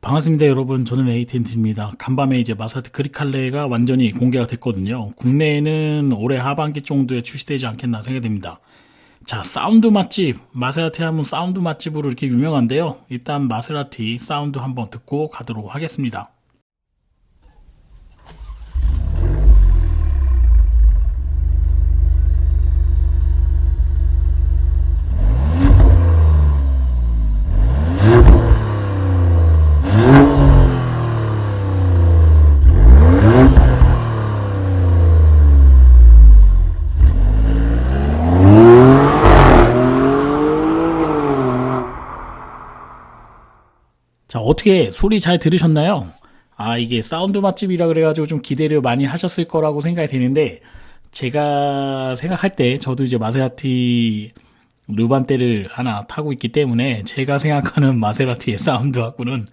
반갑습니다, 여러분. 저는 에이텐트입니다. 간밤에 이제 마사티 그리칼레가 완전히 공개가 됐거든요. 국내에는 올해 하반기 정도에 출시되지 않겠나 생각됩니다. 자, 사운드 맛집. 마세라티 하면 사운드 맛집으로 이렇게 유명한데요. 일단 마세라티 사운드 한번 듣고 가도록 하겠습니다. 자, 어떻게 소리 잘 들으셨나요? 이게 사운드 맛집이라 그래가지고 좀 기대를 많이 하셨을 거라고 생각이 되는데, 제가 생각할 때, 저도 이제 마세라티 루반떼를 하나 타고 있기 때문에, 제가 생각하는 마세라티의 사운드하고는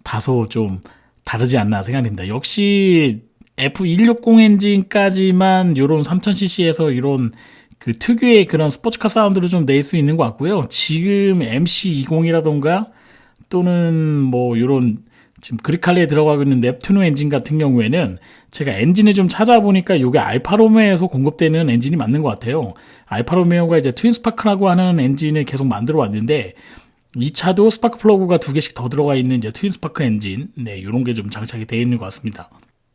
다소 좀 다르지 않나 생각됩니다. 역시 F160 엔진까지만 요런 3000cc에서 이런 그 특유의 그런 스포츠카 사운드를 좀 낼 수 있는 것 같고요. 지금 MC20이라던가 또는 뭐 요런 지금 그리칼레에 들어가고 있는 넵투누 엔진 같은 경우에는 제가 엔진을 좀 찾아보니까 요게 알파로메오에서 공급되는 엔진이 맞는 것 같아요. 알파로메오가 이제 트윈스파크라고 하는 엔진을 계속 만들어 왔는데 이 차도 스파크 플러그가 2개씩 더 들어가 있는 이제 트윈스파크 엔진, 요런 게 좀 장착이 되어 있는 것 같습니다.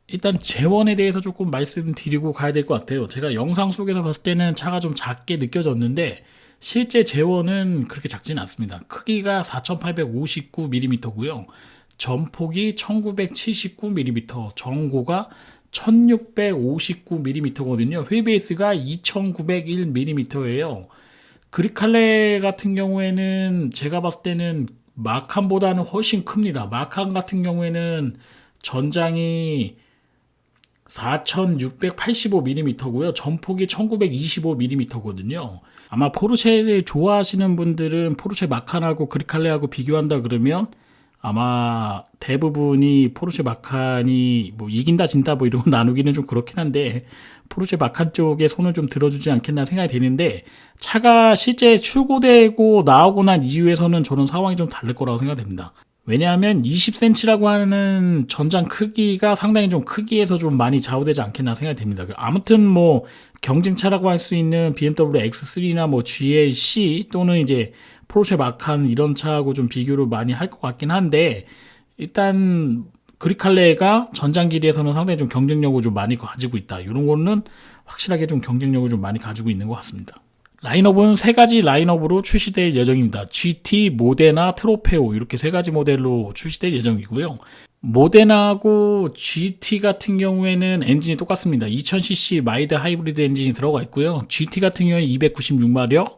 일단 재원에 대해서 조금 말씀드리고 가야 될 것 같아요. 제가 영상 속에서 봤을 때는 차가 좀 작게 느껴졌는데 실제 재원은 그렇게 작지는 않습니다. 크기가 4859mm고요. 전폭이 1979mm, 전고가 1659mm거든요. 휠베이스가 2901mm예요. 그리칼레 같은 경우에는 제가 봤을 때는 마칸보다는 훨씬 큽니다. 마칸 같은 경우에는 전장이 4685mm고요. 전폭이 1925mm거든요. 아마 포르쉐를 좋아하시는 분들은 포르쉐 마칸하고 그리칼레하고 비교한다 그러면 아마 대부분이 포르쉐 마칸이 뭐 이긴다 진다 뭐 이런 거 나누기는 좀 그렇긴 한데 포르쉐 마칸 쪽에 손을 좀 들어주지 않겠나 생각이 되는데 차가 실제 출고되고 나오고 난 이후에서는 저는 상황이 좀 다를 거라고 생각됩니다. 왜냐하면 20cm라고 하는 전장 크기가 상당히 좀 크기에서 좀 많이 좌우되지 않겠나 생각이 됩니다. 아무튼 뭐 경쟁차라고 할 수 있는 BMW X3나 뭐 GLC 또는 이제 포르쉐 마칸 이런 차하고 좀 비교를 많이 할 것 같긴 한데 일단 그리칼레가 전장 길이에서는 상당히 좀 경쟁력을 좀 많이 가지고 있다. 이런 거는 확실하게 좀 경쟁력을 좀 많이 가지고 있는 것 같습니다. 라인업은 3가지 라인업으로 출시될 예정입니다. GT, 모데나, 트로페오 이렇게 3가지 모델로 출시될 예정이고요. 모데나하고 GT 같은 경우에는 엔진이 똑같습니다. 2000cc 마일드 하이브리드 엔진이 들어가 있고요. GT 같은 경우에 296마력,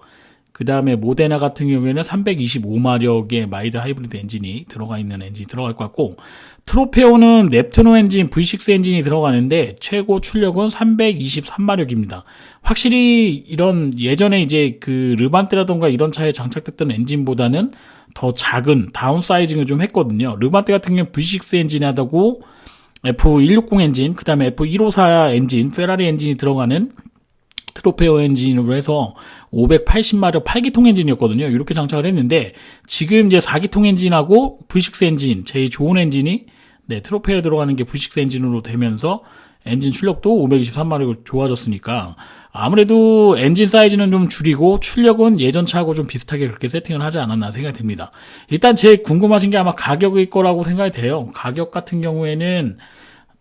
그 다음에 모데나 같은 경우에는 325마력의 마일드 하이브리드 엔진이 들어가 있는 엔진이 들어갈 것 같고, 트로페오는 넵투누 엔진 V6 엔진이 들어가는데 최고 출력은 323마력입니다. 확실히 이런 예전에 이제 그 르반떼라던가 이런 차에 장착됐던 엔진보다는 더 작은 다운사이징을 좀 했거든요. 르반떼 같은 경우는 V6 엔진이 하다고 F160 엔진, 그 다음에 F154 엔진, 페라리 엔진이 들어가는 트로페오 엔진으로 해서 580마력 8기통 엔진이었거든요. 이렇게 장착을 했는데 지금 이제 4기통 엔진하고 V6 엔진, 제일 좋은 엔진이 트로페오에 들어가는 게 V6 엔진으로 되면서 엔진 출력도 523마력으로 좋아졌으니까 아무래도 엔진 사이즈는 좀 줄이고 출력은 예전 차하고 좀 비슷하게 그렇게 세팅을 하지 않았나 생각이 됩니다. 일단 제일 궁금하신 게 아마 가격일 거라고 생각이 돼요. 가격 같은 경우에는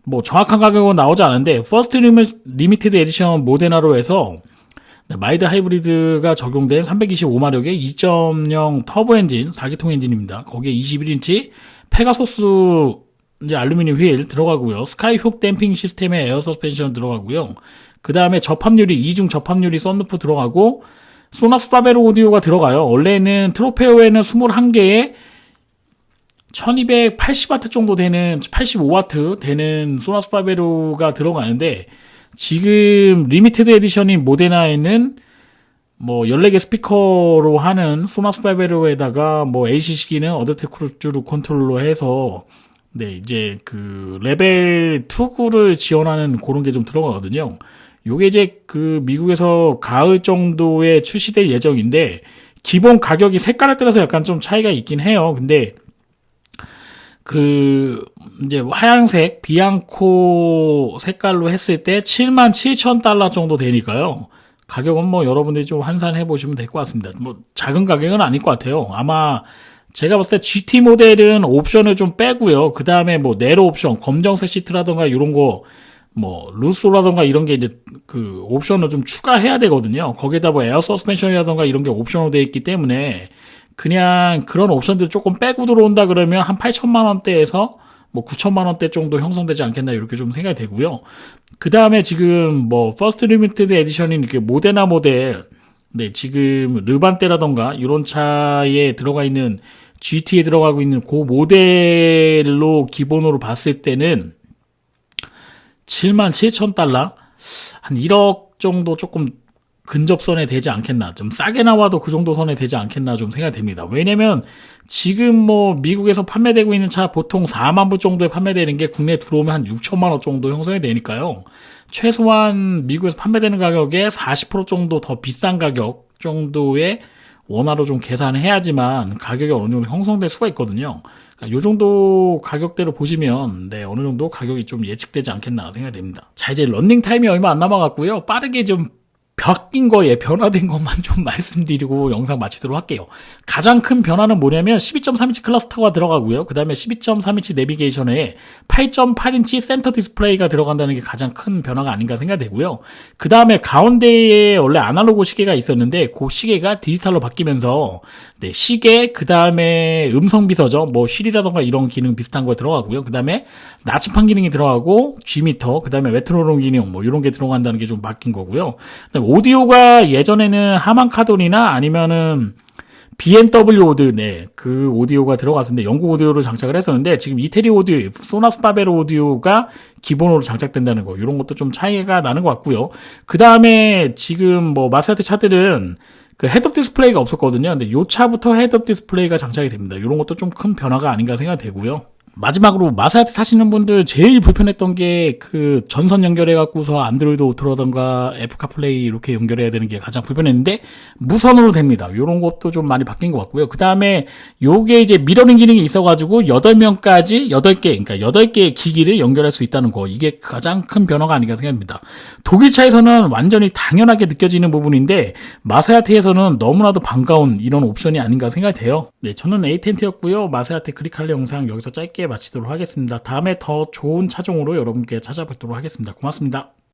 뭐 정확한 가격은 나오지 않은데 퍼스트 리미티드 에디션 모데나로 해서 마일드 하이브리드가 적용된 325마력의 2.0 터보 엔진 4기통 엔진입니다. 거기에 21인치 페가소스 이제 알루미늄 휠 들어가고요. 스카이 훅 댐핑 시스템의 에어 서스펜션 들어가고요. 그 다음에 접합유리, 이중 접합유리 썬루프 들어가고 소나스 파베로 오디오가 들어가요. 원래는 트로페오에는 21개의 1280W 정도 되는 85W 되는 소나스 파베로가 들어가는데 지금 리미티드 에디션인 모데나에는 뭐 14개 스피커로 하는 소나스 파베로에다가 뭐 ACC기는 어댑티브 크루즈 컨트롤러 해서 이제 그 레벨 2를 지원하는 그런 게 좀 들어가거든요. 요게 이제 그 미국에서 가을 정도에 출시될 예정인데 기본 가격이 색깔에 따라서 약간 좀 차이가 있긴 해요. 근데 이제 하얀색 비앙코 색깔로 했을 때 77,000달러 정도 되니까요. 가격은 뭐 여러분들이 좀 환산해 보시면 될 것 같습니다. 뭐 작은 가격은 아닐 것 같아요. 아마 제가 봤을 때 GT 모델은 옵션을 좀 빼고요. 그 다음에 뭐 네로 옵션, 검정색 시트라던가 이런 거, 뭐 루소라던가 이런 게 이제 그 옵션을 좀 추가해야 되거든요. 거기에다 뭐 에어 서스펜션이라던가 이런 게 옵션으로 되어 있기 때문에 그냥 그런 옵션들 조금 빼고 들어온다 그러면 한 8천만 원대에서 뭐 9천만 원대 정도 형성되지 않겠나 이렇게 좀 생각이 되고요. 그 다음에 지금 뭐 퍼스트 리미티드 에디션인 이렇게 모데나 모델, 네, 지금 르반떼라던가 이런 차에 들어가 있는 GT에 들어가고 있는 그 모델로 기본으로 봤을 때는 77,000달러? 한 1억 정도 조금 근접선에 되지 않겠나. 좀 싸게 나와도 그 정도 선에 되지 않겠나 좀 생각이 됩니다. 왜냐면 지금 뭐 미국에서 판매되고 있는 차 보통 4만 불 정도에 판매되는 게 국내에 들어오면 한 6천만 원 정도 형성이 되니까요. 최소한 미국에서 판매되는 가격에 40% 정도 더 비싼 가격 정도의 원화로 좀 계산해야지만 가격이 어느 정도 형성될 수가 있거든요. 그러니까 요 정도 가격대로 보시면 네, 어느 정도 가격이 좀 예측되지 않겠나 생각이 됩니다. 자, 이제 런닝 타임이 얼마 안 남아갖고요. 빠르게 좀 바뀐 거에 변화된 것만 좀 말씀드리고 영상 마치도록 할게요. 가장 큰 변화는 뭐냐면 12.3인치 클러스터가 들어가고요. 그 다음에 12.3인치 내비게이션에 8.8인치 센터 디스플레이가 들어간다는 게 가장 큰 변화가 아닌가 생각되고요. 그 다음에 가운데에 원래 아날로그 시계가 있었는데 그 시계가 디지털로 바뀌면서 네, 시계, 그 다음에 음성 비서죠. 뭐 쉴이라던가 이런 기능 비슷한 거 들어가고요. 그 다음에 나침판 기능이 들어가고 G미터, 그 다음에 메트로놈 기능 뭐 이런 게 들어간다는 게 좀 바뀐 거고요. 그다음에 오디오가 예전에는 하만 카돈이나 아니면은 BMW 오드, 네, 그 오디오가 들어갔었는데 영국 오디오로 장착을 했었는데 지금 이태리 오디오, 소나스 바베로 오디오가 기본으로 장착된다는 거, 이런 것도 좀 차이가 나는 것 같고요. 그 다음에 지금 뭐 마세라티 차들은 그 헤드업 디스플레이가 없었거든요. 근데 요 차부터 헤드업 디스플레이가 장착이 됩니다. 이런 것도 좀 큰 변화가 아닌가 생각이 되고요. 마지막으로 마세라티 타시는 분들 제일 불편했던 게 그 전선 연결해갖고서 안드로이드 오토라던가 애플카플레이 이렇게 연결해야 되는 게 가장 불편했는데 무선으로 됩니다. 요런 것도 좀 많이 바뀐 것 같고요. 그 다음에 요게 이제 미러링 기능이 있어가지고 8명까지 8개, 그러니까 8개의 기기를 연결할 수 있다는 거. 이게 가장 큰 변화가 아닌가 생각합니다. 독일차에서는 완전히 당연하게 느껴지는 부분인데 마세라티에서는 너무나도 반가운 이런 옵션이 아닌가 생각이 돼요. 네, 저는 에이텐트였고요. 마세라티 크리칼레 영상 여기서 짧게 마치도록 하겠습니다. 다음에 더 좋은 차종으로 여러분께 찾아뵙도록 하겠습니다. 고맙습니다.